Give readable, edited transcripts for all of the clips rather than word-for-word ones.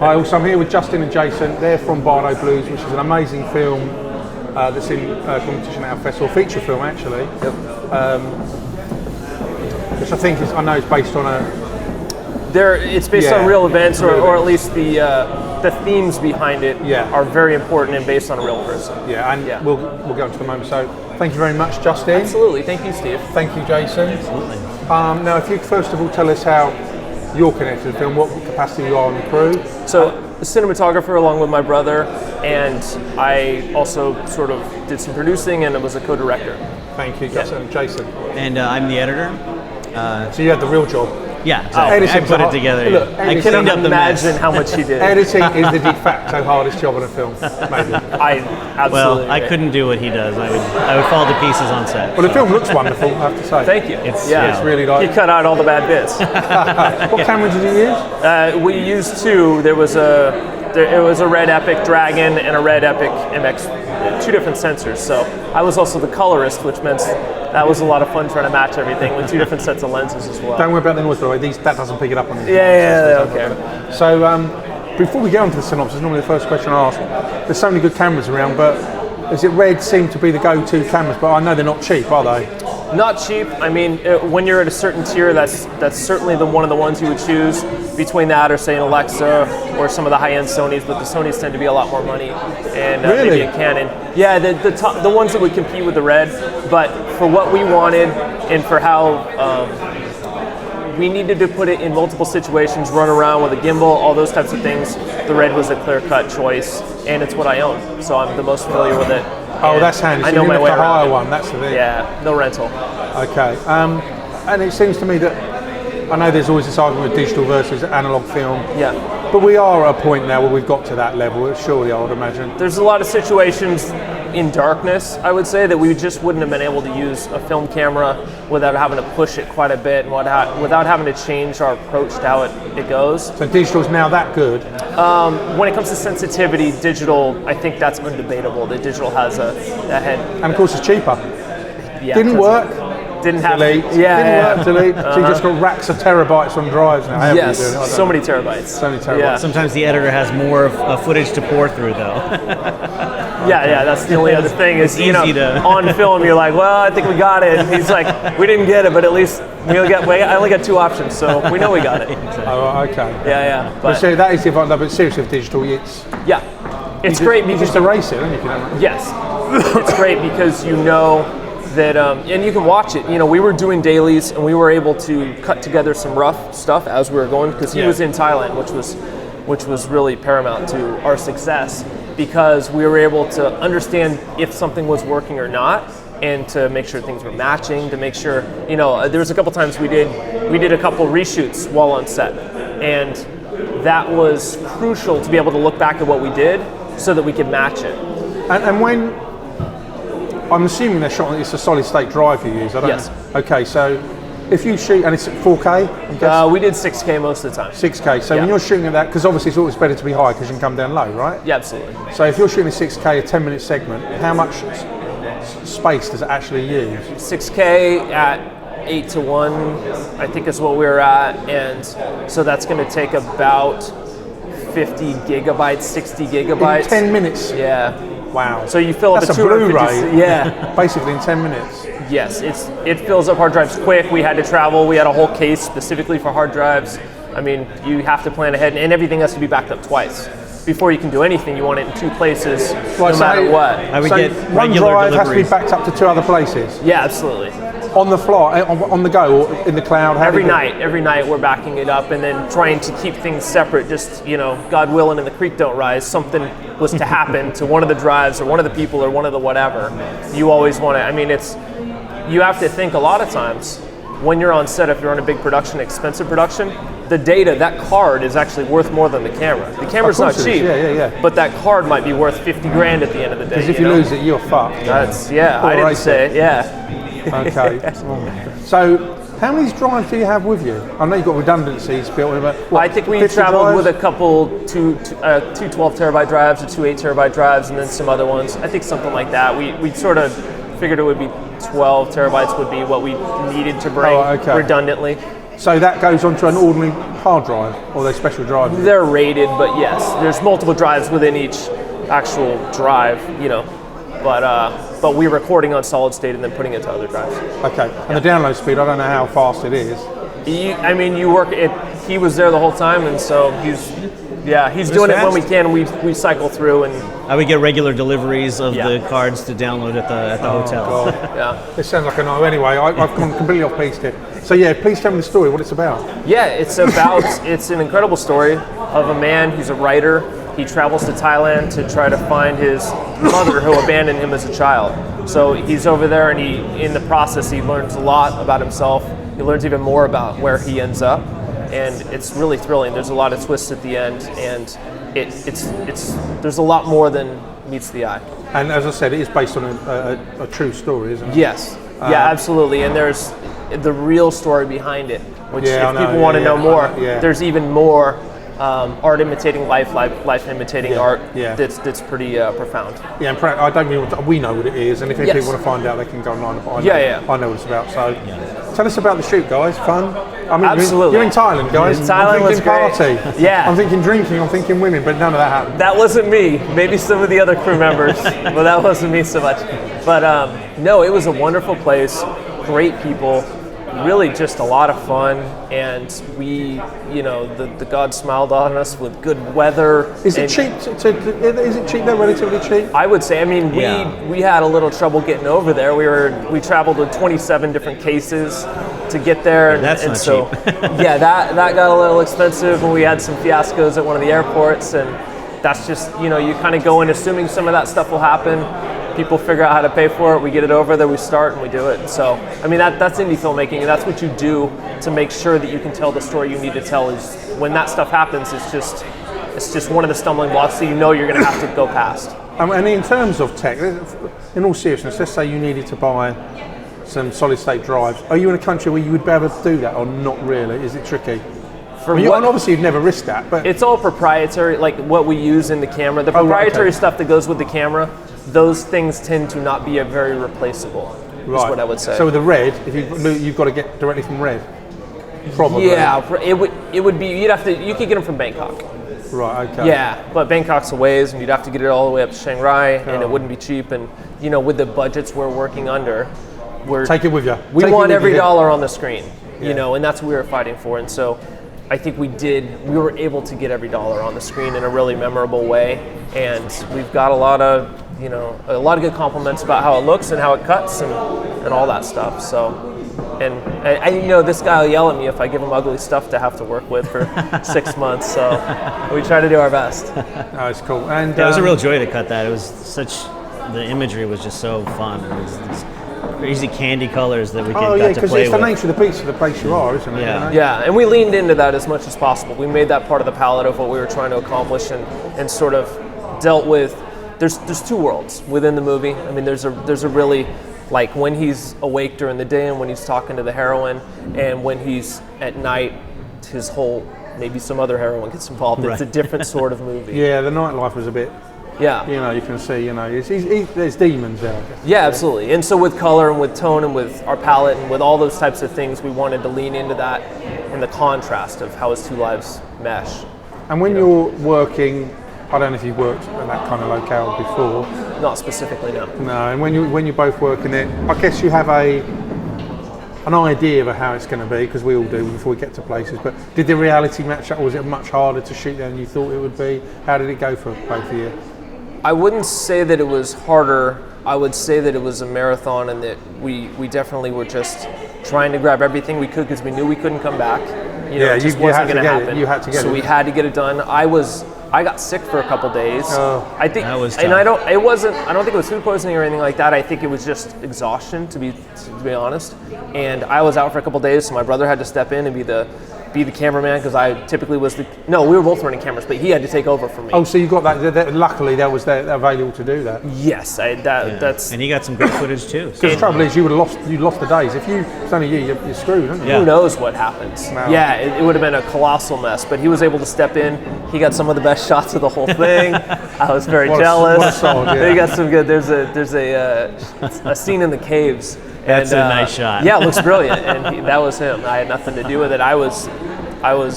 I'm here with Justin and Jason. They're from Bardo Blues, which is an amazing film that's in competition at our festival, feature film actually. Yep. Which I think is based on a. It's based on real events, or at least the themes behind it are very important and based on a real person. Yeah, and we'll go into the moment. So thank you very much, Justin. Absolutely. Thank you, Steve. Thank you, Jason. Absolutely. Now, if you could first of all tell us how you're connected to the film, what capacity you are on the crew. So, a cinematographer along with my brother, and I also sort of did some producing and was a co-director. Thank you, Justin and Jason. And I'm the editor. So you had the real job. Yeah, exactly. I put it together. Look, I cleaned up the mess. Imagine how much he did. Editing is the de facto hardest job in a film, maybe. Absolutely. I couldn't do what he does. I would fall to pieces on set. Well, the film looks wonderful, I have to say. Thank you. It's really He cut out all the bad bits. What camera did you use? We used two. It was a Red Epic Dragon and a Red Epic MX, two different sensors. So I was also the colorist, which meant that was a lot of fun trying to match everything with two different sets of lenses as well. Don't worry about the noise, by the way. That doesn't pick it up on these. Yeah, okay. So before we get on to the synopsis, normally the first question I ask, there's so many good cameras around, but Red seem to be the go-to cameras, but I know they're not cheap, are they? Not cheap. I mean, when you're at a certain tier, that's certainly one of the ones you would choose. Between that or say an Alexa or some of the high-end Sonys, but the Sonys tend to be a lot more money. And maybe a Canon. Yeah, the ones that would compete with the Red, but for what we wanted and for how we needed to put it in multiple situations, run around with a gimbal, all those types of things, the Red was a clear-cut choice, and it's what I own, so I'm the most familiar with it. Oh, that's handy. So I know my way around. Hire one. That's the thing. Yeah, no rental. Okay, and it seems to me that I know there's always this argument with digital versus analog film. Yeah. But we are at a point now where we've got to that level. Surely, I would imagine. There's a lot of situations in darkness, I would say, that we just wouldn't have been able to use a film camera without having to push it quite a bit and without having to change our approach to how it goes. So digital's now that good? When it comes to sensitivity, digital, I think that's undebatable. That digital has a head. And of course, it's cheaper. Yeah, Didn't work. Didn't have delete. Didn't work. Delete. So you just got racks of terabytes on drives now. Yes, so many terabytes. So many terabytes. Yeah. Sometimes the editor has more footage to pour through, though. Yeah, that's the only other thing is, on film, you're like, well, I think we got it. And he's like, we didn't get it, but at least I only got two options, so we know we got it. Oh, okay. Yeah. But so that is the advantage, but seriously, with digital, it's great because you just erase it, don't you? Yes, it's great because you know that, and you can watch it. We were doing dailies, and we were able to cut together some rough stuff as we were going because he was in Thailand, which was really paramount to our success because we were able to understand if something was working or not, and to make sure things were matching. To make sure, there was a couple times we did a couple reshoots while on set, and that was crucial to be able to look back at what we did so that we could match it. And when I'm assuming they're shot, it's a solid state drive you use. Yes. Okay, so if you shoot, and it's 4K? We did 6K most of the time. 6K, so when you're shooting at that, because obviously it's always better to be high because you can come down low, right? Yeah, absolutely. So if you're shooting a 6K, a 10-minute segment, how much space does it actually use? 6K at 8:1, I think is what we were at, and so that's going to take about 50 gigabytes, 60 gigabytes. In 10 minutes? Yeah. Wow. So you fill up That's a Blu-ray. Yeah. Basically in 10 minutes. Yes, it fills up hard drives quick. We had to travel. We had a whole case specifically for hard drives. I mean, you have to plan ahead, and everything has to be backed up twice. Before you can do anything, you want it in two places, no matter what. I would get one regular drive deliveries. has to be backed up to two other places? Yeah, absolutely. On the fly, on the go, or in the cloud? Every night we're backing it up and then trying to keep things separate. Just, God willing and the creek don't rise, something was to happen to one of the drives or one of the people or one of the whatever. You always want to, you have to think a lot of times when you're on set, if you're on a big production, expensive production, the data, that card is actually worth more than the camera. The camera's not cheap, but that card might be worth 50 grand at the end of the day. Because if you lose it, you're fucked. That's, I didn't say it, Okay. So, how many drives do you have with you? I know you've got redundancies built in, but I think we traveled with a couple, two 12 terabyte drives or two 8 terabyte drives, and then some other ones. I think something like that. We sort of figured it would be 12 terabytes would be what we needed to bring redundantly. So that goes onto an ordinary hard drive, or they're special drives? They're rated, but yes, there's multiple drives within each actual drive, you know. But we're recording on solid state and then putting it to other drives. Okay, and the download speed, I don't know how fast it is. You work it. He was there the whole time, and so he's doing it when we can. We cycle through, and I would get regular deliveries of the cards to download at the hotel. God. yeah. This sounds like a no. Anyway, I've gone completely off piste here. So yeah, please tell me the story, what it's about. Yeah, it's an incredible story of a man. He's a writer. He travels to Thailand to try to find his mother who abandoned him as a child. So he's over there, and in the process, he learns a lot about himself. He learns even more about where he ends up, and it's really thrilling. There's a lot of twists at the end, and there's a lot more than meets the eye. And as I said, it is based on a true story, isn't it? Yes. Yeah, absolutely. And there's the real story behind it, which Yeah, if people want to know more, yeah. there's even more art imitating life imitating art. Yeah. That's pretty profound. Yeah, and I don't mean we know what it is, and if Yes. people want to find out, they can go online and find Yeah. I know what it's about. So, tell us about the shoot, guys. Fun. I mean, Absolutely. You're in Thailand, guys. Thailand I'm was thinking great. party. Yeah. I'm thinking drinking. I'm thinking women, but none of that happened. That wasn't me. Maybe some of the other crew members, but that wasn't me so much. But no, it was a wonderful place. Great people. Really just a lot of fun, and the God smiled on us with good weather. Is it cheap? Is it cheap? They're relatively cheap. I would say. I mean, we had a little trouble getting over there. We traveled with 27 different cases to get there, Yeah, that's and not so cheap. yeah, that got a little expensive when we had some fiascos at one of the airports, and that's just you kind of go in assuming some of that stuff will happen. People figure out how to pay for it, we get it over, then we start and we do it. So, I mean, that's indie filmmaking, and that's what you do to make sure that you can tell the story you need to tell. Is when that stuff happens, it's just one of the stumbling blocks that you're going to have to go past. And in terms of tech, in all seriousness, let's say you needed to buy some solid state drives. Are you in a country where you would be able to do that, or not really? Is it tricky? And obviously you'd never risk that, but it's all proprietary, like what we use in the camera. The proprietary stuff that goes with the camera, those things tend to not be very replaceable. Right. Is what I would say. So with the red, if you've got to get directly from red. Probably. Yeah, it would be. You could get them from Bangkok. Right. Okay. Yeah, but Bangkok's a ways, and you'd have to get it all the way up to Shanghai, and it wouldn't be cheap. And with the budgets we're working under, take it with you. We want every dollar on the screen, and that's what we were fighting for. And so, I think we were able to get every dollar on the screen in a really memorable way, and we've got a lot of good compliments about how it looks and how it cuts and all that stuff. So, and this guy will yell at me if I give him ugly stuff to have to work with for 6 months. So we try to do our best. Oh, it's cool. And it was a real joy to cut that. It was the imagery was just so fun. It was these crazy candy colors that we got to play with. because it's the nature of the piece of the place you are, isn't it? Yeah. Yeah, and we leaned into that as much as possible. We made that part of the palette of what we were trying to accomplish, and sort of dealt with. There's two worlds within the movie. I mean, there's a really, like when he's awake during the day and when he's talking to the heroine, and when he's at night, his whole maybe some other heroine gets involved. Right. It's a different sort of movie. Yeah, the nightlife was a bit. Yeah. You can see, there's demons there. Yeah, absolutely. And so with color and with tone and with our palette and with all those types of things, we wanted to lean into that and the contrast of how his two lives mesh. And when you're working, I don't know if you've worked in that kind of locale before. Not specifically, no. No, and when you're both working it, I guess you have an idea of how it's going to be, because we all do before we get to places. But did the reality match up, or was it much harder to shoot than you thought it would be? How did it go for both of you? I wouldn't say that it was harder. I would say that it was a marathon, and that we definitely were just trying to grab everything we could because we knew we couldn't come back. It just wasn't going to happen. You had to get it. So we had to get it done. I got sick for a couple days. I think, that was tough. and I don't think it was food poisoning or anything like that. I think it was just exhaustion, to be honest. And I was out for a couple days, so my brother had to step in and be the cameraman, because I typically was we were both running cameras, but he had to take over for me. Oh, so you got that luckily there was available to do that. Yes, that's. And he got some great footage too. Because the trouble is, you lost the days. If it's only you're screwed, aren't you? Who knows what happens? No. Yeah, it would have been a colossal mess, but he was able to step in. He got some of the best shots of the whole thing. I was very jealous. What a solid, yeah. He got some good. There's a scene in the caves, That's a nice shot. Yeah, it looks brilliant, and that was him. I had nothing to do with it. I was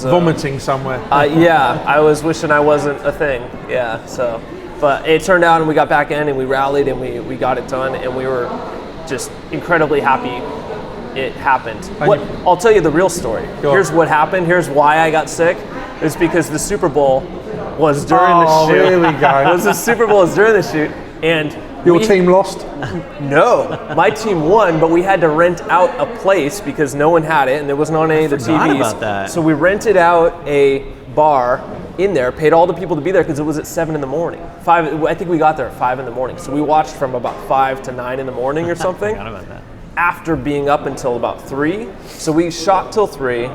vomiting somewhere. Yeah, I was wishing I wasn't a thing. Yeah, so, but it turned out, and we got back in, and we rallied, and we got it done, and we were just incredibly happy it happened. I'll tell you the real story. Here's what happened. Here's why I got sick. It's because the Super Bowl was during the shoot. Here we go. The Super Bowl was during the shoot, and your team lost? No, my team won, but we had to rent out a place because no one had it, and it wasn't on any of the TVs. About that. So we rented out a bar in there, paid all the people to be there because it was at 7 in the morning. I think we got there at 5 in the morning. So we watched from about 5 to 9 in the morning or something. I forgot about that. After being up until about 3. So we shot till 3,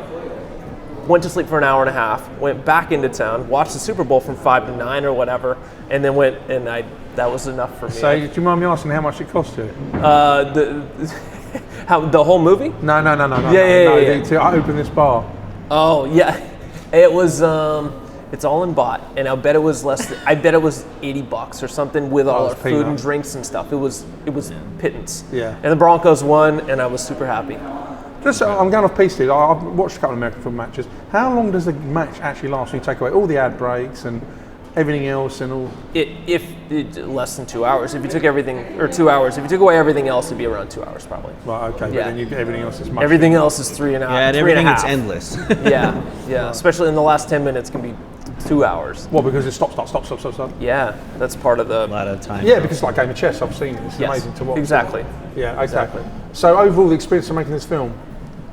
went to sleep for an hour and a half, went back into town, watched the Super Bowl from 5 to 9 or whatever, and then went, and that was enough for me. So, do you mind me asking how much it cost you? The whole movie? No. Yeah. To open this bar. Oh yeah, it was. It's all in bot, and I bet it was less. I bet it was $80 or something with all our food and drinks and stuff. It was pittance. Yeah. And the Broncos won, and I was super happy. I'm going off piece here. I've watched a couple of American film matches. How long does the match actually last when you take away all the ad breaks and everything else and all? Less than 2 hours. If you took everything, or 2 hours. If you took away everything else, it'd be around 2 hours probably. Right. Okay. Yeah. But then everything else is much. Everything else is 3 and a half. Yeah, and everything is endless. Yeah. Especially in the last 10 minutes can be 2 hours. Well, because it's stop. Yeah, that's part of the. A lot of time. Yeah, because it's like a game of chess. I've seen it. It's amazing to watch. Exactly. Yeah. Okay. Exactly. So overall, the experience of making this film,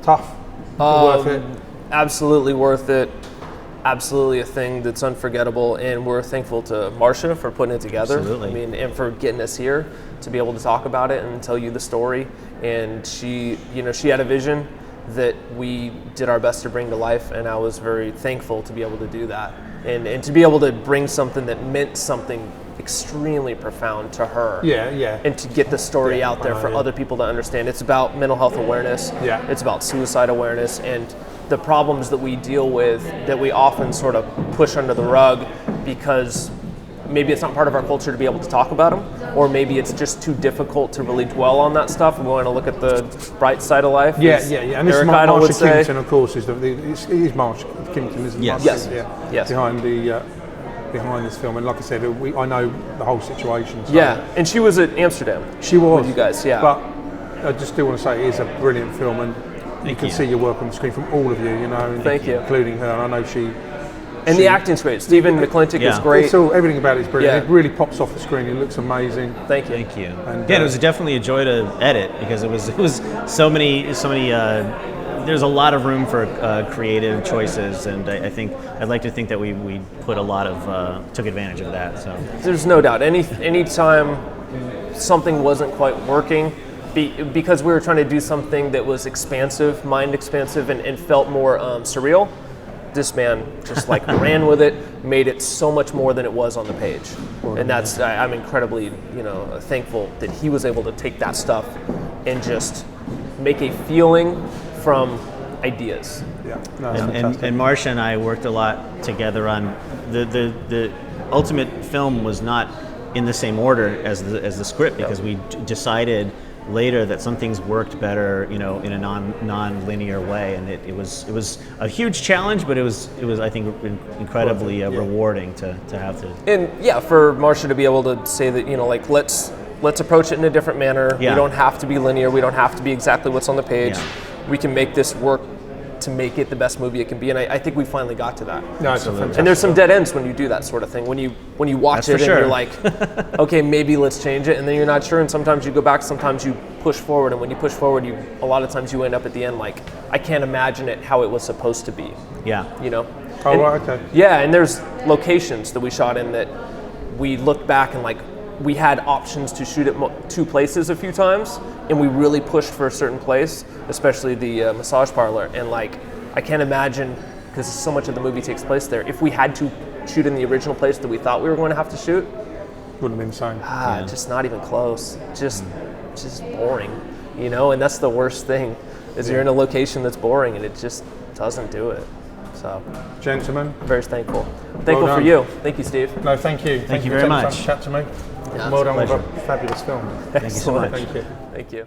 tough, worth it. Absolutely worth it. Absolutely a thing that's unforgettable, and we're thankful to Marcia for putting it together. Absolutely. I mean, and for getting us here to be able to talk about it and tell you the story. And she had a vision that we did our best to bring to life, and I was very thankful to be able to do that, and to be able to bring something that meant something extremely profound to her. Yeah. And to get the story out there for other people to understand. It's about mental health awareness. Yeah. It's about suicide awareness and the problems that we deal with that we often sort of push under the rug because maybe it's not part of our culture to be able to talk about them, or maybe it's just too difficult to really dwell on that stuff. We want to look at the bright side of life. Yeah. And this is Marsha Kington, of course, it is Marsha Kington, isn't it? Yes. Behind this film, and like I said, I know the whole situation. So. Yeah, and she was at Amsterdam. She was with you guys, yeah. But I just do want to say it is a brilliant film, and you can see your work on the screen from all of you. Thank you, including her. And I know she. And the acting's great. Stephen McClintock is great. Everything about it is brilliant. Yeah. It really pops off the screen. It looks amazing. Thank you. And it was definitely a joy to edit because it was so many. There's a lot of room for creative choices, and I'd like to think that we put a lot of took advantage of that. So there's no doubt. Any time something wasn't quite working, because we were trying to do something that was expansive, mind expansive, and felt more surreal. This man just ran with it, made it so much more than it was on the page, and I'm incredibly thankful that he was able to take that stuff and just make a feeling from ideas. Yeah, and Marcia and I worked a lot together on the ultimate film was not in the same order as the script because we decided later that some things worked better, in a non-linear way, and it was a huge challenge, but it was I think incredibly rewarding to have to. And for Marcia to be able to say that let's approach it in a different manner. Yeah. We don't have to be linear. We don't have to be exactly what's on the page. Yeah. We can make this work to make it the best movie it can be, and I think we finally got to that. No, it's and there's some dead ends when you do that sort of thing. When you watch it and you're like, okay, maybe let's change it, and then you're not sure. And sometimes you go back. Sometimes you push forward, and when you push forward, a lot of times you end up at the end like, I can't imagine it how it was supposed to be. Yeah. Okay. Yeah, and there's locations that we shot in that we looked back and we had options to shoot at 2 places a few times, and we really pushed for a certain place, especially the massage parlor. And I can't imagine, because so much of the movie takes place there, if we had to shoot in the original place that we thought we were going to have to shoot, wouldn't have been the same. Just not even close. Just boring, And that's the worst thing, is you're in a location that's boring and it just doesn't do it. So, gentlemen, very thankful. Thankful for you. Thank you, Steve. No, thank you. Thank you very much. Chat to me. Yeah, well done with pleasure. a fabulous film. Thank you so much. Thank you. Thank you.